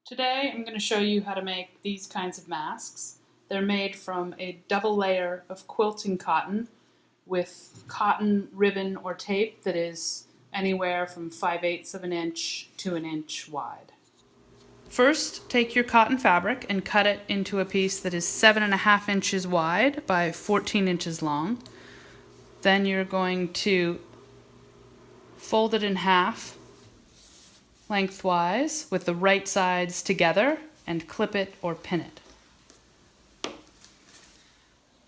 Today I'm going to show you how to make these kinds of masks. They're made from a double layer of quilting cotton with cotton ribbon or tape that is anywhere from 5/8 of an inch to an inch wide. First, take your cotton fabric and cut it into a piece that is 7.5 inches wide by 14 inches long. Then you're going to fold it in half lengthwise with the right sides together and clip it or pin it.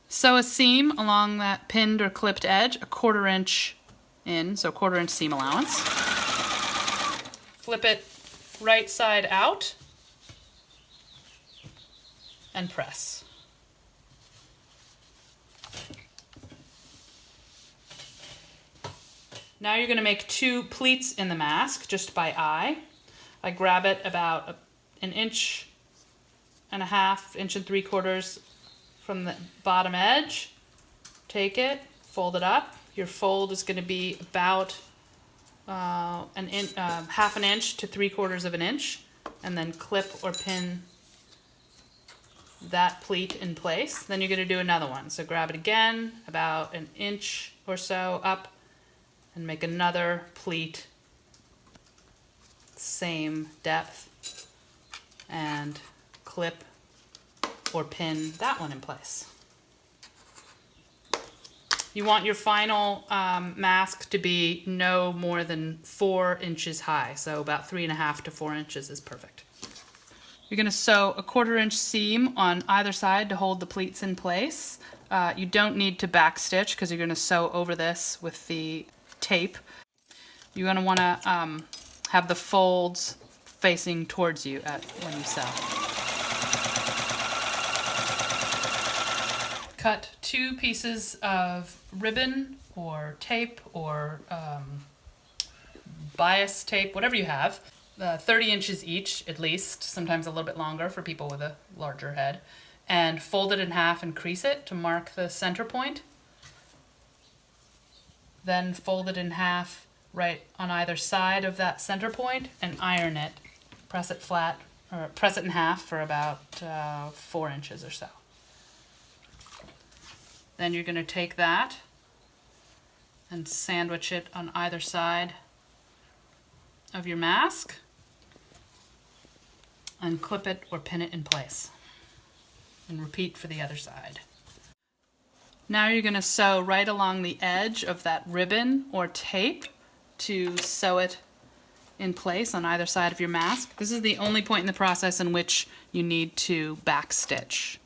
Sew a seam along that pinned or clipped edge, a 1/4 inch in, so 1/4 inch seam allowance. Flip it right side out and press. Now you're going to make 2 pleats in the mask just by eye. I grab it about 1.5 inches, 1.75 inches from the bottom edge. Take it, fold it up. Your fold is going to be about 1/2 inch to 3/4 of an inch, and then clip or pin that pleat in place. Then you're going to do another one. So grab it again, about 1 inch or so up, and make another pleat, same depth, and clip or pin that one in place. You want your final mask to be no more than 4 inches high, so about 3.5 to 4 inches is perfect. You're going to sew a 1/4 inch seam on either side to hold the pleats in place. You don't need to backstitch because you're going to sew over this with the tape. You're going to want to have the folds facing towards you when you sew. Cut 2 pieces of ribbon or tape or bias tape, whatever you have, 30 inches each at least, sometimes a little bit longer for people with a larger head, and fold it in half and crease it to mark the center point. Then fold it in half right on either side of that center point and iron it. Press it flat, or press it in half for about 4 inches or so. Then you're going to take that and sandwich it on either side of your mask and clip it or pin it in place. And repeat for the other side. Now you're going to sew right along the edge of that ribbon or tape to sew it in place on either side of your mask. This is the only point in the process in which you need to backstitch.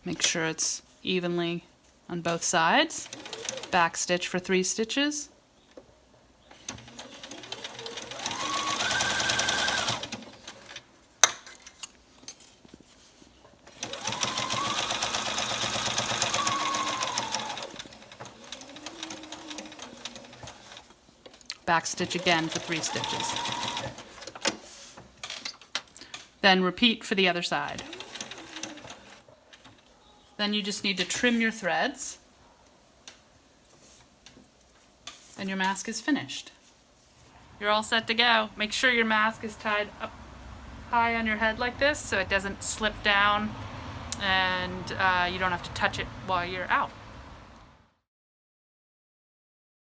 Make sure it's evenly on both sides. Backstitch for 3 stitches. Backstitch again for 3 stitches. Then repeat for the other side. Then you just need to trim your threads, and your mask is finished. You're all set to go. Make sure your mask is tied up high on your head like this so it doesn't slip down and you don't have to touch it while you're out.